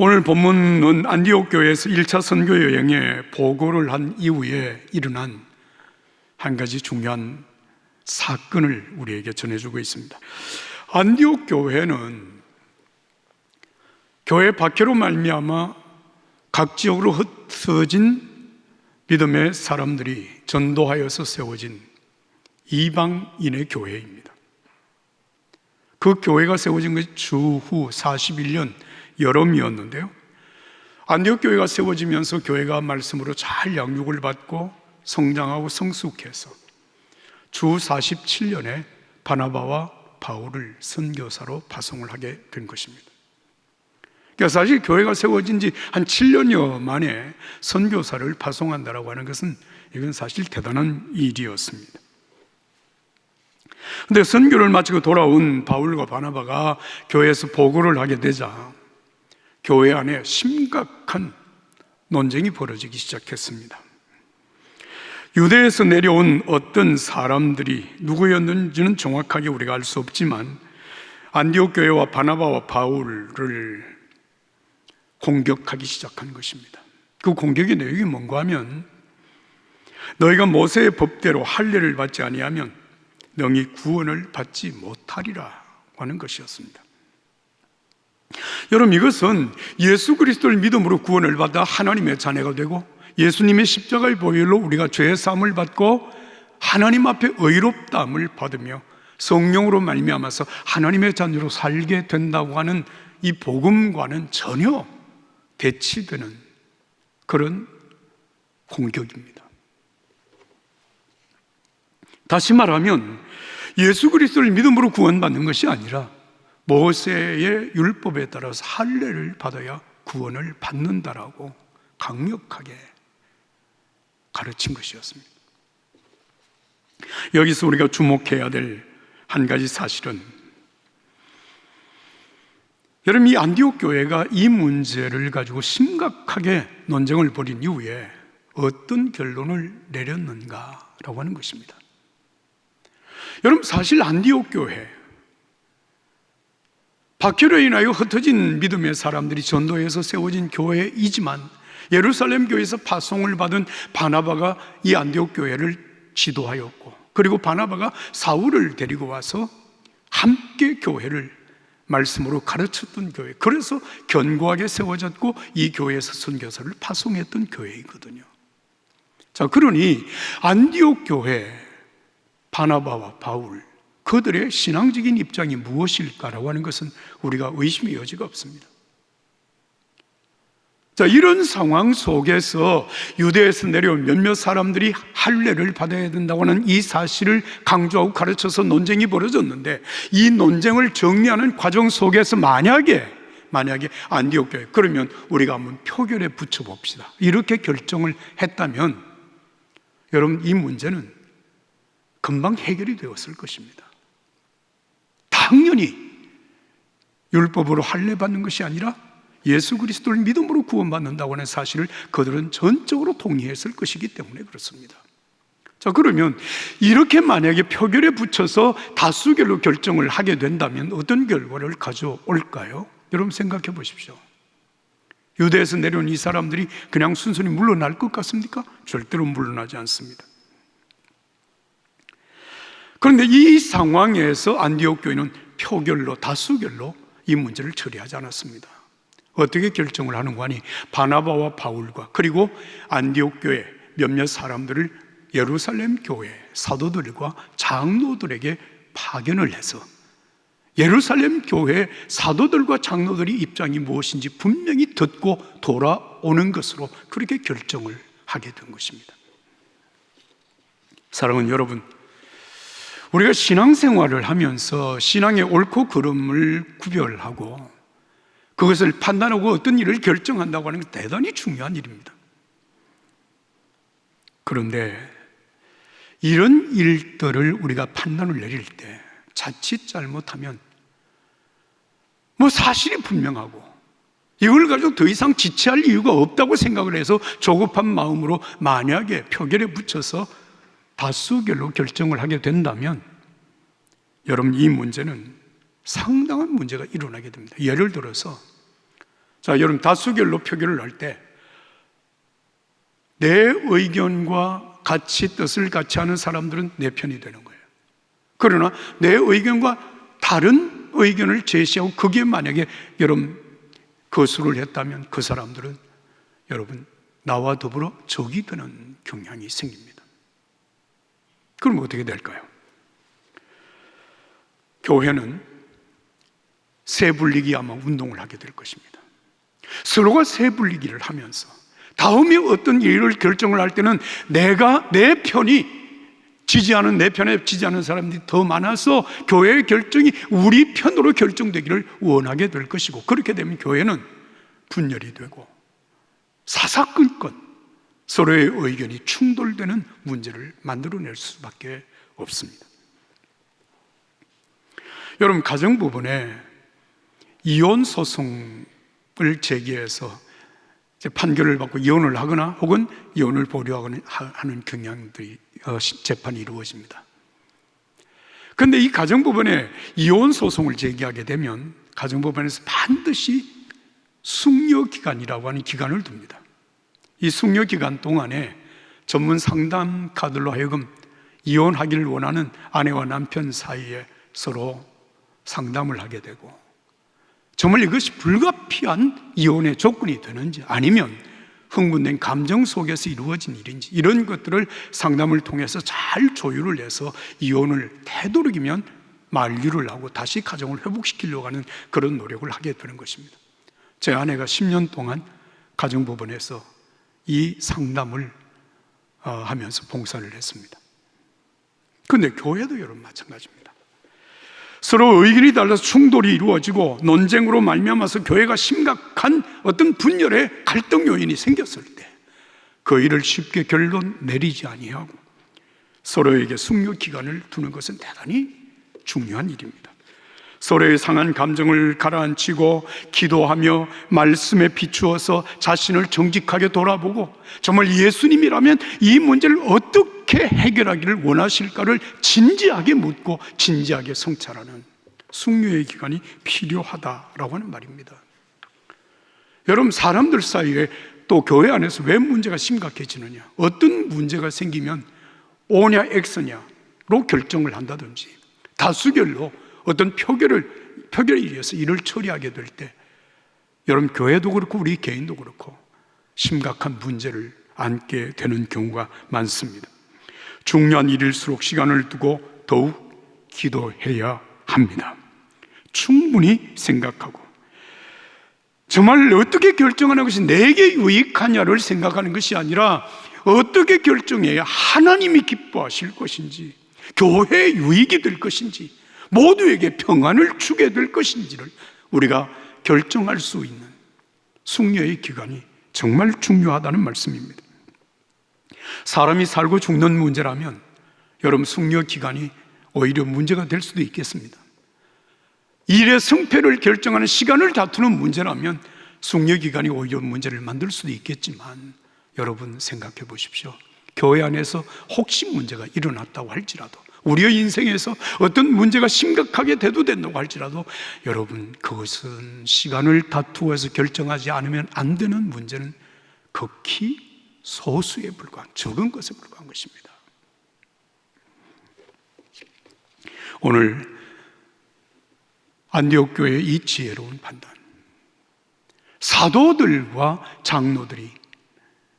오늘 본문은 안디옥 교회에서 1차 선교 여행에 보고를 한 이후에 일어난 한 가지 중요한 사건을 우리에게 전해주고 있습니다. 안디옥 교회는 교회 박해로 말미암아 각 지역으로 흩어진 믿음의 사람들이 전도하여서 세워진 이방인의 교회입니다. 그 교회가 세워진 것이 주후 41년 여름이었는데요, 안디옥 교회가 세워지면서 교회가 말씀으로 잘 양육을 받고 성장하고 성숙해서 주 47년에 바나바와 바울을 선교사로 파송을 하게 된 것입니다. 그러니까 사실 교회가 세워진 지 한 7년여 만에 선교사를 파송한다라고 하는 것은 이건 사실 대단한 일이었습니다. 그런데 선교를 마치고 돌아온 바울과 바나바가 교회에서 보고를 하게 되자 교회 안에 심각한 논쟁이 벌어지기 시작했습니다. 유대에서 내려온 어떤 사람들이 누구였는지는 정확하게 우리가 알 수 없지만 안디옥 교회와 바나바와 바울을 공격하기 시작한 것입니다. 그 공격의 내용이 뭔가 하면, 너희가 모세의 법대로 할례를 받지 아니하면 너희 구원을 받지 못하리라 하는 것이었습니다. 여러분, 이것은 예수 그리스도를 믿음으로 구원을 받아 하나님의 자녀가 되고 예수님의 십자가의 보혈로 우리가 죄의 사함을 받고 하나님 앞에 의롭다함을 받으며 성령으로 말미암아서 하나님의 자녀로 살게 된다고 하는 이 복음과는 전혀 대치되는 그런 공격입니다. 다시 말하면 예수 그리스도를 믿음으로 구원받는 것이 아니라 모세의 율법에 따라서 할례를 받아야 구원을 받는다라고 강력하게 가르친 것이었습니다. 여기서 우리가 주목해야 될 한 가지 사실은, 여러분, 이 안디옥 교회가 이 문제를 가지고 심각하게 논쟁을 벌인 이후에 어떤 결론을 내렸는가라고 하는 것입니다. 여러분, 사실 안디옥 교회, 박해로 인하여 흩어진 믿음의 사람들이 전도해서 세워진 교회이지만 예루살렘 교회에서 파송을 받은 바나바가 이 안디옥 교회를 지도하였고, 그리고 바나바가 사울을 데리고 와서 함께 교회를 말씀으로 가르쳤던 교회, 그래서 견고하게 세워졌고 이 교회에서 선교사를 파송했던 교회이거든요. 자, 그러니 안디옥 교회, 바나바와 바울, 그들의 신앙적인 입장이 무엇일까라고 하는 것은 우리가 의심의 여지가 없습니다. 자, 이런 상황 속에서 유대에서 내려온 몇몇 사람들이 할례를 받아야 된다고 하는 이 사실을 강조하고 가르쳐서 논쟁이 벌어졌는데, 이 논쟁을 정리하는 과정 속에서 만약에 안디옥 교회, 그러면 우리가 한번 표결에 붙여봅시다, 이렇게 결정을 했다면 여러분, 이 문제는 금방 해결이 되었을 것입니다. 당연히 율법으로 할례 받는 것이 아니라 예수 그리스도를 믿음으로 구원받는다고 하는 사실을 그들은 전적으로 동의했을 것이기 때문에 그렇습니다. 자, 그러면 이렇게 만약에 표결에 붙여서 다수결로 결정을 하게 된다면 어떤 결과를 가져올까요? 여러분, 생각해 보십시오. 유대에서 내려온 이 사람들이 그냥 순순히 물러날 것 같습니까? 절대로 물러나지 않습니다. 그런데 이 상황에서 안디옥 교회는 표결로, 다수결로 이 문제를 처리하지 않았습니다. 어떻게 결정을 하는가 하니, 바나바와 바울과 그리고 안디옥 교회 몇몇 사람들을 예루살렘 교회 사도들과 장로들에게 파견을 해서 예루살렘 교회 사도들과 장로들의 입장이 무엇인지 분명히 듣고 돌아오는 것으로 그렇게 결정을 하게 된 것입니다. 사랑하는 여러분, 우리가 신앙생활을 하면서 신앙의 옳고 그름을 구별하고 그것을 판단하고 어떤 일을 결정한다고 하는 게 대단히 중요한 일입니다. 그런데 이런 일들을 우리가 판단을 내릴 때 자칫 잘못하면 사실이 분명하고 이걸 가지고 더 이상 지체할 이유가 없다고 생각을 해서 조급한 마음으로 만약에 표결에 붙여서 다수결로 결정을 하게 된다면 여러분, 이 문제는 상당한 문제가 일어나게 됩니다. 예를 들어서 자, 여러분, 다수결로 표결을 할 때 내 의견과 같이 뜻을 같이 하는 사람들은 내 편이 되는 거예요. 그러나 내 의견과 다른 의견을 제시하고 그게 만약에 여러분 거수를 했다면 그 사람들은 여러분 나와 더불어 적이 되는 경향이 생깁니다. 그럼 어떻게 될까요? 교회는 세 불리기 아마 운동을 하게 될 것입니다. 서로가 세 불리기를 하면서 다음에 어떤 일을 결정을 할 때는 내가 내 편이 지지하는 내 편에 지지하는 사람들이 더 많아서 교회의 결정이 우리 편으로 결정되기를 원하게 될 것이고, 그렇게 되면 교회는 분열이 되고 사사건건 서로의 의견이 충돌되는 문제를 만들어낼 수밖에 없습니다. 여러분, 가정부분에 이혼 소송을 제기해서 판결을 받고 이혼을 하거나 혹은 이혼을 보류하거나 하는 경향들이 재판이 이루어집니다. 그런데 이 가정법원에 이혼 소송을 제기하게 되면 가정법원에서 반드시 숙려기간이라고 하는 기간을 둡니다. 이 숙려기간 동안에 전문 상담가들로 하여금 이혼하기를 원하는 아내와 남편 사이에 서로 상담을 하게 되고, 정말 이것이 불가피한 이혼의 조건이 되는지 아니면 흥분된 감정 속에서 이루어진 일인지, 이런 것들을 상담을 통해서 잘 조율을 해서 이혼을 되도록이면 만류를 하고 다시 가정을 회복시키려고 하는 그런 노력을 하게 되는 것입니다. 제 아내가 10년 동안 가정법원에서 이 상담을 하면서 봉사를 했습니다. 그런데 교회도 여러분 마찬가지입니다. 서로 의견이 달라서 충돌이 이루어지고 논쟁으로 말미암아서 교회가 심각한 어떤 분열의 갈등 요인이 생겼을 때 그 일을 쉽게 결론 내리지 아니하고 서로에게 숙려 기간을 두는 것은 대단히 중요한 일입니다. 서로의 상한 감정을 가라앉히고 기도하며 말씀에 비추어서 자신을 정직하게 돌아보고 정말 예수님이라면 이 문제를 어떻게 해결하기를 원하실까를 진지하게 묻고 진지하게 성찰하는 숙려의 기간이 필요하다라고 하는 말입니다. 여러분, 사람들 사이에 또 교회 안에서 왜 문제가 심각해지느냐, 어떤 문제가 생기면 O냐 X냐로 결정을 한다든지 다수결로 어떤 표결에 의해서 일을 처리하게 될 때 여러분, 교회도 그렇고 우리 개인도 그렇고 심각한 문제를 안게 되는 경우가 많습니다. 중요한 일일수록 시간을 두고 더욱 기도해야 합니다. 충분히 생각하고 정말 어떻게 결정하는 것이 내게 유익하냐를 생각하는 것이 아니라 어떻게 결정해야 하나님이 기뻐하실 것인지, 교회에 유익이 될 것인지, 모두에게 평안을 주게 될 것인지를 우리가 결정할 수 있는 숙려의 기간이 정말 중요하다는 말씀입니다. 사람이 살고 죽는 문제라면 여러분, 숙려 기간이 오히려 문제가 될 수도 있겠습니다. 일의 성패를 결정하는 시간을 다투는 문제라면 숙려 기간이 오히려 문제를 만들 수도 있겠지만 여러분 생각해 보십시오. 교회 안에서 혹시 문제가 일어났다고 할지라도, 우리의 인생에서 어떤 문제가 심각하게 대두된다고 할지라도 여러분, 그것은 시간을 다투어서 결정하지 않으면 안 되는 문제는 극히 소수에 불과한, 적은 것에 불과한 것입니다. 오늘 안디옥 교회의 이 지혜로운 판단, 사도들과 장로들이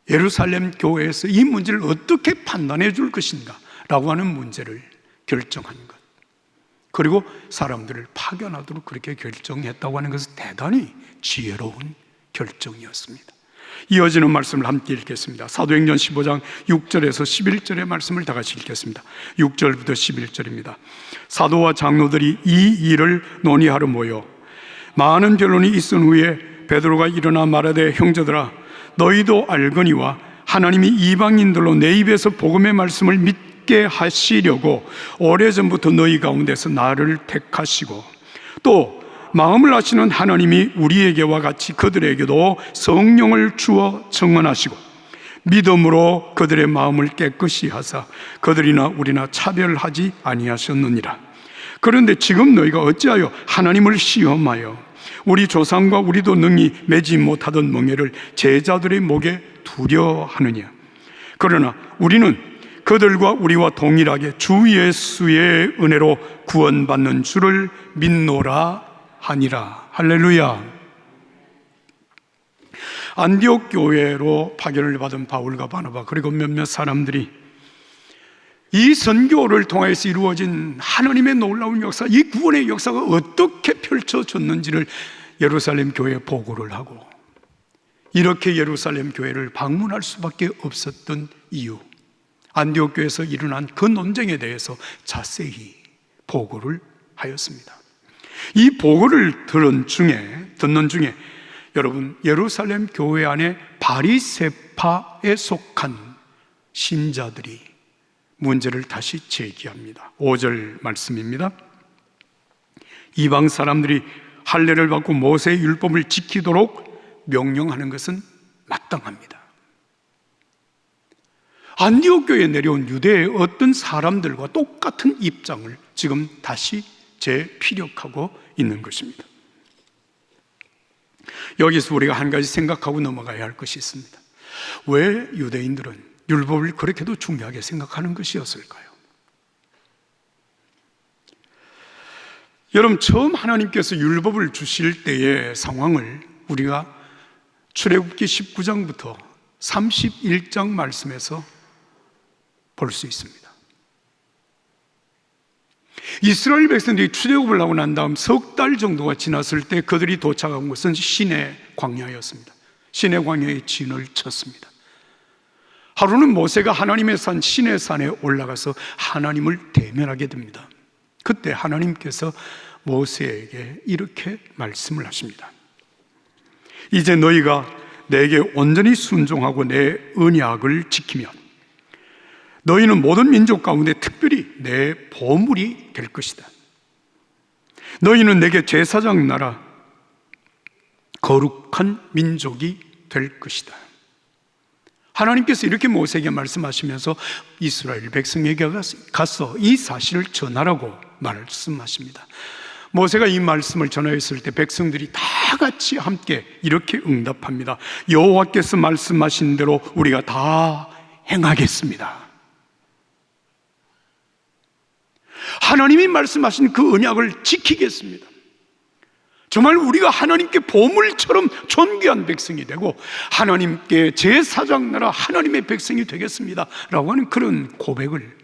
예루살렘 교회에서 이 문제를 어떻게 판단해 줄 것인가 라고 하는 문제를 결정하는 것, 그리고 사람들을 파견하도록 그렇게 결정했다고 하는 것은 대단히 지혜로운 결정이었습니다. 이어지는 말씀을 함께 읽겠습니다. 사도행전 15장 6절에서 11절의 말씀을 다 같이 읽겠습니다. 6절부터 11절입니다. 사도와 장로들이 이 일을 논의하러 모여 많은 변론이 있은 후에 베드로가 일어나 말하되, 형제들아, 너희도 알거니와 하나님이 이방인들로 내 입에서 복음의 말씀을 믿게 하시려고 오래전부터 너희 가운데서 나를 택하시고 또 마음을 아시는 하나님이 우리에게와 같이 그들에게도 성령을 주어 증언하시고 믿음으로 그들의 마음을 깨끗이 하사 그들이나 우리나 차별하지 아니하셨느니라. 그런데 지금 너희가 어찌하여 하나님을 시험하여 우리 조상과 우리도 능히 매지 못하던 멍에를 제자들의 목에 두려 하느냐. 그러나 우리는 그들과 우리와 동일하게 주 예수의 은혜로 구원받는 줄을 믿노라 하니라. 할렐루야. 안디옥 교회로 파견을 받은 바울과 바나바 그리고 몇몇 사람들이 이 선교를 통해서 이루어진 하나님의 놀라운 역사, 이 구원의 역사가 어떻게 펼쳐졌는지를 예루살렘 교회에 보고를 하고, 이렇게 예루살렘 교회를 방문할 수밖에 없었던 이유, 안디옥 교회에서 일어난 그 논쟁에 대해서 자세히 보고를 하였습니다. 이 보고를 듣는 중에 여러분, 예루살렘 교회 안에 바리새파에 속한 신자들이 문제를 다시 제기합니다. 5절 말씀입니다. 이방 사람들이 할례를 받고 모세의 율법을 지키도록 명령하는 것은 마땅합니다. 안디옥 교회에 내려온 유대의 어떤 사람들과 똑같은 입장을 지금 다시 재피력하고 있는 것입니다. 여기서 우리가 한 가지 생각하고 넘어가야 할 것이 있습니다. 왜 유대인들은 율법을 그렇게도 중요하게 생각하는 것이었을까요? 여러분, 처음 하나님께서 율법을 주실 때의 상황을 우리가 출애굽기 19장부터 31장 말씀에서 볼 수 있습니다. 이스라엘 백성들이 출애굽을 하고 난 다음 석 달 정도가 지났을 때 그들이 도착한 곳은 시내 광야였습니다. 시내 광야에 진을 쳤습니다. 하루는 모세가 하나님의 산 시내산에 올라가서 하나님을 대면하게 됩니다. 그때 하나님께서 모세에게 이렇게 말씀을 하십니다. 이제 너희가 내게 온전히 순종하고 내 언약을 지키면 너희는 모든 민족 가운데 특별히 내 보물이 될 것이다. 너희는 내게 제사장 나라, 거룩한 민족이 될 것이다. 하나님께서 이렇게 모세에게 말씀하시면서 이스라엘 백성에게 가서 이 사실을 전하라고 말씀하십니다. 모세가 이 말씀을 전하였을 때 백성들이 다 같이 함께 이렇게 응답합니다. 여호와께서 말씀하신 대로 우리가 다 행하겠습니다. 하나님이 말씀하신 그 언약을 지키겠습니다. 정말 우리가 하나님께 보물처럼 존귀한 백성이 되고 하나님께 제사장 나라 하나님의 백성이 되겠습니다 라고 하는 그런 고백을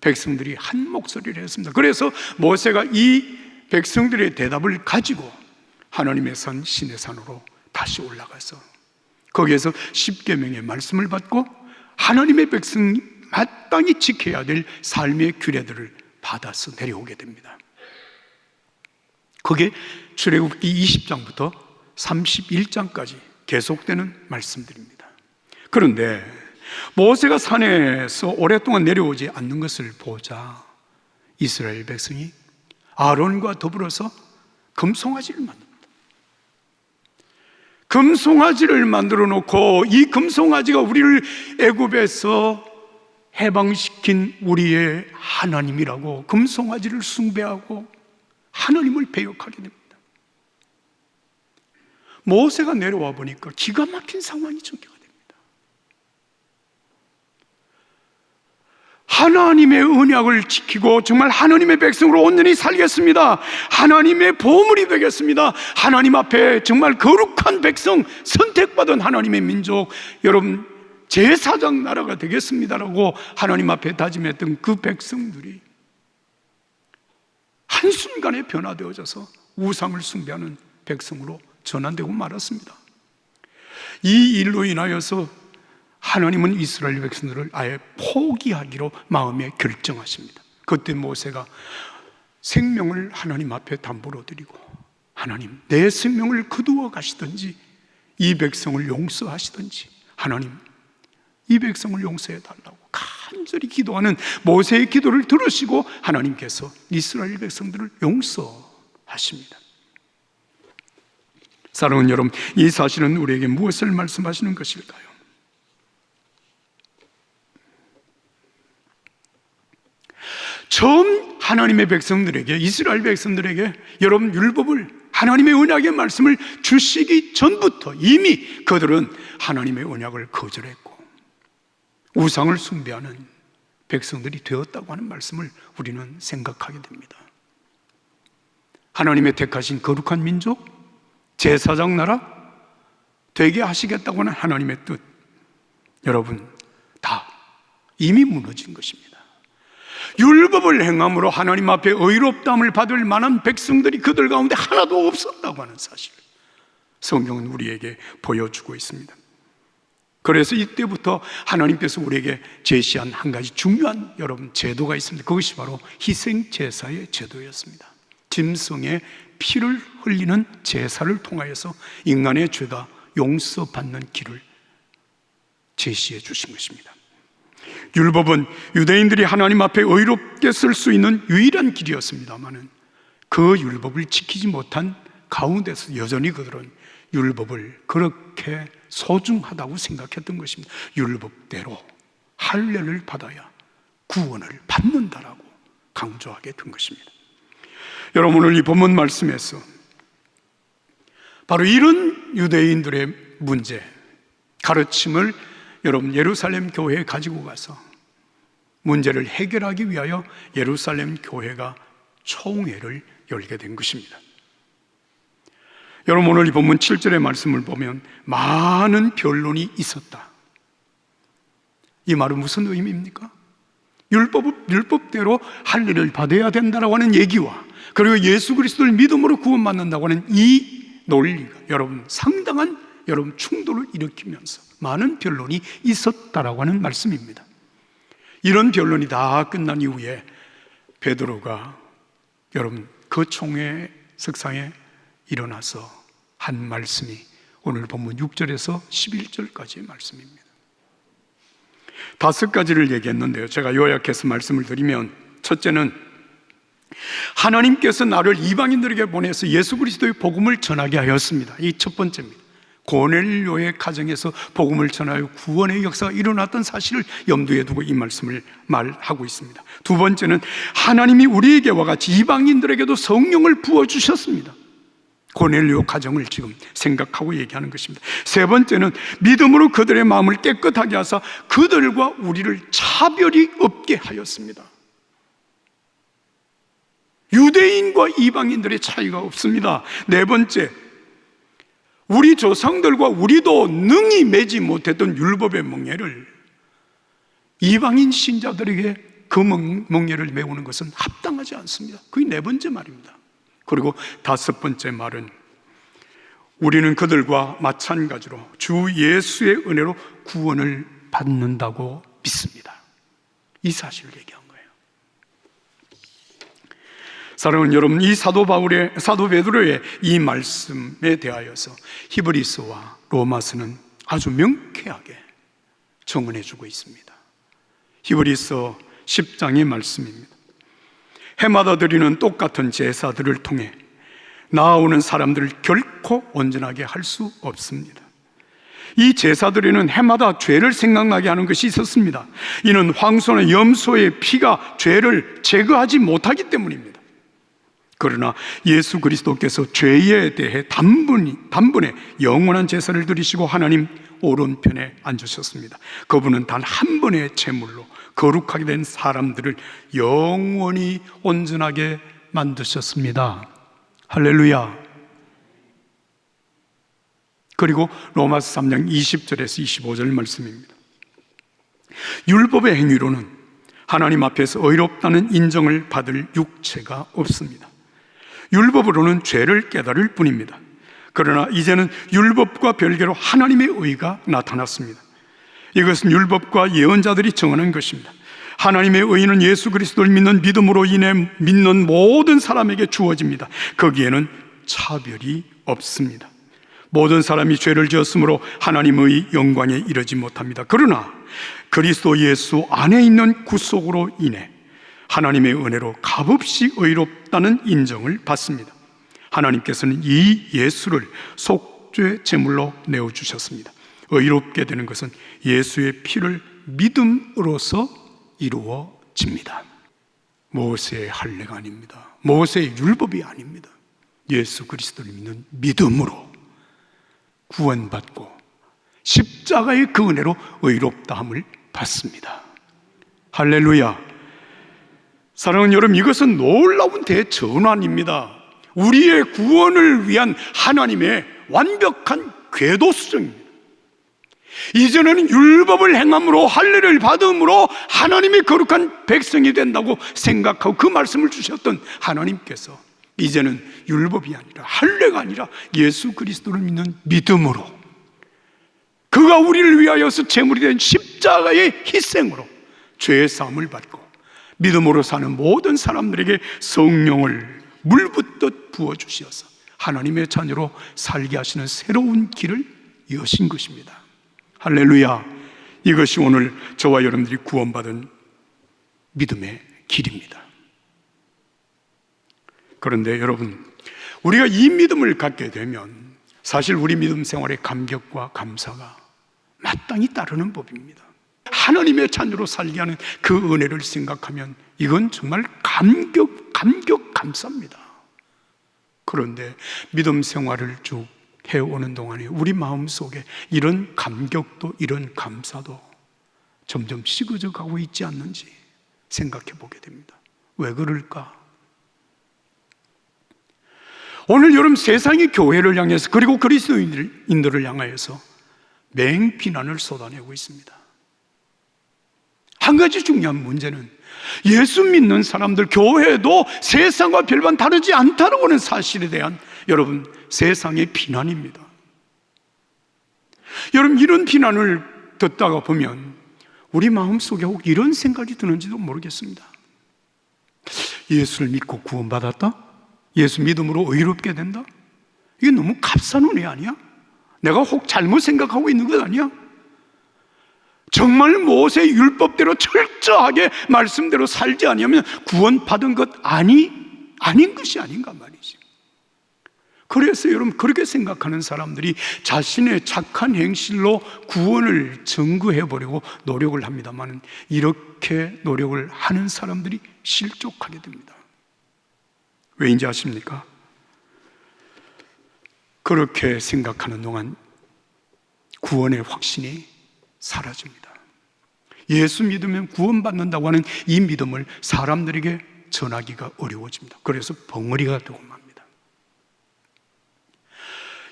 백성들이 한 목소리를 했습니다. 그래서 모세가 이 백성들의 대답을 가지고 하나님의 산 시내산으로 다시 올라가서 거기에서 십계명의 말씀을 받고 하나님의 백성이 마땅히 지켜야 될 삶의 규례들을 받아서 내려오게 됩니다. 그게 출애굽기 20장부터 31장까지 계속되는 말씀들입니다. 그런데 모세가 산에서 오랫동안 내려오지 않는 것을 보자 이스라엘 백성이 아론과 더불어서 금송아지를 만듭니다. 금송아지를 만들어 놓고 이 금송아지가 우리를 애굽에서 해방시킨 우리의 하나님이라고 금송아지를 숭배하고 하나님을 배역하게 됩니다. 모세가 내려와 보니까 기가 막힌 상황이 전개가 됩니다. 하나님의 언약을 지키고 정말 하나님의 백성으로 온전히 살겠습니다. 하나님의 보물이 되겠습니다. 하나님 앞에 정말 거룩한 백성, 선택받은 하나님의 민족, 여러분 제사장 나라가 되겠습니다라고 하나님 앞에 다짐했던 그 백성들이 한순간에 변화되어져서 우상을 숭배하는 백성으로 전환되고 말았습니다. 이 일로 인하여서 하나님은 이스라엘 백성들을 아예 포기하기로 마음에 결정하십니다. 그때 모세가 생명을 하나님 앞에 담보로 드리고 하나님, 내 생명을 거두어 가시든지 이 백성을 용서하시든지 하나님, 이 백성을 용서해 달라고 간절히 기도하는 모세의 기도를 들으시고 하나님께서 이스라엘 백성들을 용서하십니다. 사랑하는 여러분, 이 사실은 우리에게 무엇을 말씀하시는 것일까요? 처음 하나님의 백성들에게, 이스라엘 백성들에게 여러분 율법을 하나님의 언약의 말씀을 주시기 전부터 이미 그들은 하나님의 언약을 거절했고 우상을 숭배하는 백성들이 되었다고 하는 말씀을 우리는 생각하게 됩니다. 하나님의 택하신 거룩한 민족, 제사장 나라 되게 하시겠다고 하는 하나님의 뜻, 여러분 다 이미 무너진 것입니다. 율법을 행함으로 하나님 앞에 의롭다함을 받을 만한 백성들이 그들 가운데 하나도 없었다고 하는 사실을 성경은 우리에게 보여주고 있습니다. 그래서 이때부터 하나님께서 우리에게 제시한 한 가지 중요한 여러분 제도가 있습니다. 그것이 바로 희생제사의 제도였습니다. 짐승의 피를 흘리는 제사를 통하여서 인간의 죄가 용서받는 길을 제시해 주신 것입니다. 율법은 유대인들이 하나님 앞에 의롭게 쓸 수 있는 유일한 길이었습니다마는 그 율법을 지키지 못한 가운데서 여전히 그들은 율법을 그렇게 소중하다고 생각했던 것입니다. 율법대로 할례를 받아야 구원을 받는다라고 강조하게 된 것입니다. 여러분, 오늘 이 본문 말씀에서 바로 이런 유대인들의 문제, 가르침을 여러분 예루살렘 교회에 가지고 가서 문제를 해결하기 위하여 예루살렘 교회가 총회를 열게 된 것입니다. 여러분, 오늘 이 본문 7절의 말씀을 보면 많은 변론이 있었다. 이 말은 무슨 의미입니까? 율법대로 할례를 받아야 된다라고 하는 얘기와 그리고 예수 그리스도를 믿음으로 구원받는다고 하는 이 논리가 여러분 상당한 여러분 충돌을 일으키면서 많은 변론이 있었다라고 하는 말씀입니다. 이런 변론이 다 끝난 이후에 베드로가 여러분 그 총회 석상에 일어나서 한 말씀이 오늘 본문 6절에서 11절까지의 말씀입니다. 5가지를 얘기했는데요, 제가 요약해서 말씀을 드리면, 첫째는 하나님께서 나를 이방인들에게 보내서 예수 그리스도의 복음을 전하게 하였습니다. 이 첫 번째입니다. 고넬료의 가정에서 복음을 전하여 구원의 역사가 일어났던 사실을 염두에 두고 이 말씀을 말하고 있습니다. 두 번째는 하나님이 우리에게와 같이 이방인들에게도 성령을 부어주셨습니다. 고넬료 가정을 지금 생각하고 얘기하는 것입니다. 세 번째는 믿음으로 그들의 마음을 깨끗하게 하사 그들과 우리를 차별이 없게 하였습니다. 유대인과 이방인들의 차이가 없습니다. 네 번째, 우리 조상들과 우리도 능히 매지 못했던 율법의 멍에를 이방인 신자들에게 그 멍에를 메우는 것은 합당하지 않습니다. 그게 네 번째 말입니다. 그리고 5번째 말은 우리는 그들과 마찬가지로 주 예수의 은혜로 구원을 받는다고 믿습니다. 이 사실을 얘기한 거예요. 사랑하는 여러분, 이 사도 베드로의 이 말씀에 대하여서 히브리서와 로마서는 아주 명쾌하게 정언해 주고 있습니다. 히브리서 10장의 말씀입니다. 해마다 드리는 똑같은 제사들을 통해 나아오는 사람들을 결코 온전하게 할 수 없습니다. 이 제사들에는 해마다 죄를 생각나게 하는 것이 있었습니다. 이는 황소나 염소의 피가 죄를 제거하지 못하기 때문입니다. 그러나 예수 그리스도께서 죄에 대해 단번에 영원한 제사를 드리시고 하나님 오른편에 앉으셨습니다. 그분은 단 한 번의 제물로 거룩하게 된 사람들을 영원히 온전하게 만드셨습니다. 할렐루야. 그리고 로마서 3장 20절에서 25절 말씀입니다. 율법의 행위로는 하나님 앞에서 의롭다는 인정을 받을 육체가 없습니다. 율법으로는 죄를 깨달을 뿐입니다. 그러나 이제는 율법과 별개로 하나님의 의가 나타났습니다. 이것은 율법과 예언자들이 정하는 것입니다. 하나님의 의는 예수 그리스도를 믿는 믿음으로 인해 믿는 모든 사람에게 주어집니다. 거기에는 차별이 없습니다. 모든 사람이 죄를 지었으므로 하나님의 영광에 이르지 못합니다. 그러나 그리스도 예수 안에 있는 구속으로 인해 하나님의 은혜로 값없이 의롭다는 인정을 받습니다. 하나님께서는 이 예수를 속죄 제물로 내어주셨습니다. 의롭게 되는 것은 예수의 피를 믿음으로써 이루어집니다. 모세의 할례가 아닙니다. 모세의 율법이 아닙니다. 예수 그리스도를 믿는 믿음으로 구원받고 십자가의 그 은혜로 의롭다함을 받습니다. 할렐루야. 사랑하는 여러분, 이것은 놀라운 대전환입니다. 우리의 구원을 위한 하나님의 완벽한 궤도 수정입니다. 이전에는 율법을 행함으로 할례를 받음으로 하나님의 거룩한 백성이 된다고 생각하고 그 말씀을 주셨던 하나님께서 이제는 율법이 아니라 할례가 아니라 예수 그리스도를 믿는 믿음으로, 그가 우리를 위하여서 제물이 된 십자가의 희생으로 죄의 사함을 받고 믿음으로 사는 모든 사람들에게 성령을 물붓듯 부어주셔서 하나님의 자녀로 살게 하시는 새로운 길을 여신 것입니다. 할렐루야. 이것이 오늘 저와 여러분들이 구원받은 믿음의 길입니다. 그런데 여러분, 우리가 이 믿음을 갖게 되면 사실 우리 믿음 생활의 감격과 감사가 마땅히 따르는 법입니다. 하나님의 자녀로 살게 하는 그 은혜를 생각하면 이건 정말 감격, 감사입니다. 그런데 믿음 생활을 쭉 해오는 동안에 우리 마음속에 이런 감격도 이런 감사도 점점 식어져 가고 있지 않는지 생각해 보게 됩니다. 왜 그럴까? 오늘 여러분, 세상이 교회를 향해서 그리고 그리스도인들을 향하여서 맹비난을 쏟아내고 있습니다. 한 가지 중요한 문제는 예수 믿는 사람들, 교회도 세상과 별반 다르지 않다는 하는 사실에 대한 여러분 세상의 비난입니다. 여러분, 이런 비난을 듣다가 보면 우리 마음속에 혹 이런 생각이 드는지도 모르겠습니다. 예수를 믿고 구원받았다? 예수 믿음으로 의롭게 된다? 이게 너무 값싼 은혜 아니야? 내가 혹 잘못 생각하고 있는 것 아니야? 정말 모세의 율법대로 철저하게 말씀대로 살지 아니하면 구원받은 것 아닌 것이 아닌가 말이지. 그래서 여러분, 그렇게 생각하는 사람들이 자신의 착한 행실로 구원을 증거해보려고 노력을 합니다만 이렇게 노력을 하는 사람들이 실족하게 됩니다. 왜인지 아십니까? 그렇게 생각하는 동안 구원의 확신이 사라집니다. 예수 믿으면 구원받는다고 하는 이 믿음을 사람들에게 전하기가 어려워집니다. 그래서 벙어리가 되고 맙니다.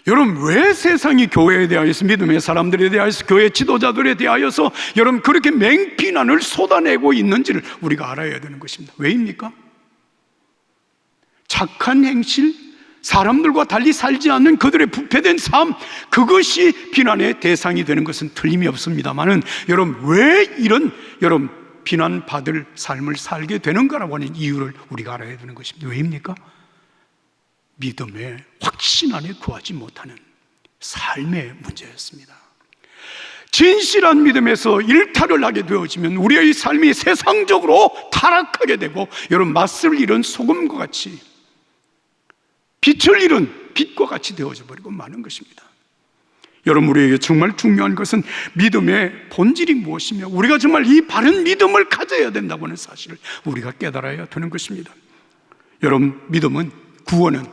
여러분, 왜 세상이 교회에 대하여서, 믿음의 사람들에 대하여서, 교회 지도자들에 대하여서 여러분 그렇게 맹비난을 쏟아내고 있는지를 우리가 알아야 되는 것입니다. 왜입니까? 착한 행실, 사람들과 달리 살지 않는 그들의 부패된 삶, 그것이 비난의 대상이 되는 것은 틀림이 없습니다만은 여러분, 왜 이런 비난받을 삶을 살게 되는가라고 하는 이유를 우리가 알아야 되는 것입니다. 왜입니까? 믿음의 확신 안에 구하지 못하는 삶의 문제였습니다. 진실한 믿음에서 일탈을 하게 되어지면 우리의 삶이 세상적으로 타락하게 되고 여러분, 맛을 잃은 소금과 같이, 빛을 잃은 빛과 같이 되어져 버리고 마는 것입니다. 여러분, 우리에게 정말 중요한 것은 믿음의 본질이 무엇이며 우리가 정말 이 바른 믿음을 가져야 된다고 하는 사실을 우리가 깨달아야 되는 것입니다. 여러분, 믿음은, 구원은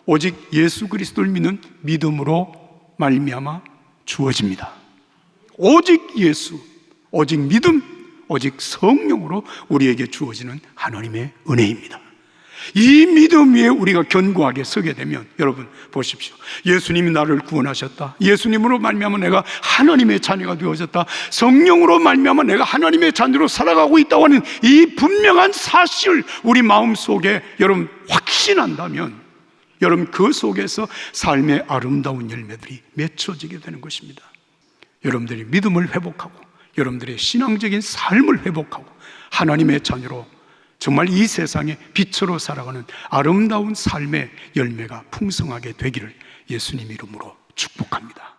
오직 예수 그리스도를 믿는 믿음으로 말미암아 주어집니다. 오직 예수, 오직 믿음, 오직 성령으로 우리에게 주어지는 하나님의 은혜입니다. 이 믿음 위에 우리가 견고하게 서게 되면 여러분 보십시오. 예수님이 나를 구원하셨다. 예수님으로 말미암아 내가 하나님의 자녀가 되어졌다. 성령으로 말미암아 내가 하나님의 자녀로 살아가고 있다고 하는 이 분명한 사실을 우리 마음속에 여러분 확신한다면 여러분 그 속에서 삶의 아름다운 열매들이 맺혀지게 되는 것입니다. 여러분들이 믿음을 회복하고 여러분들의 신앙적인 삶을 회복하고 하나님의 자녀로 정말 이 세상에 빛으로 살아가는 아름다운 삶의 열매가 풍성하게 되기를 예수님 이름으로 축복합니다.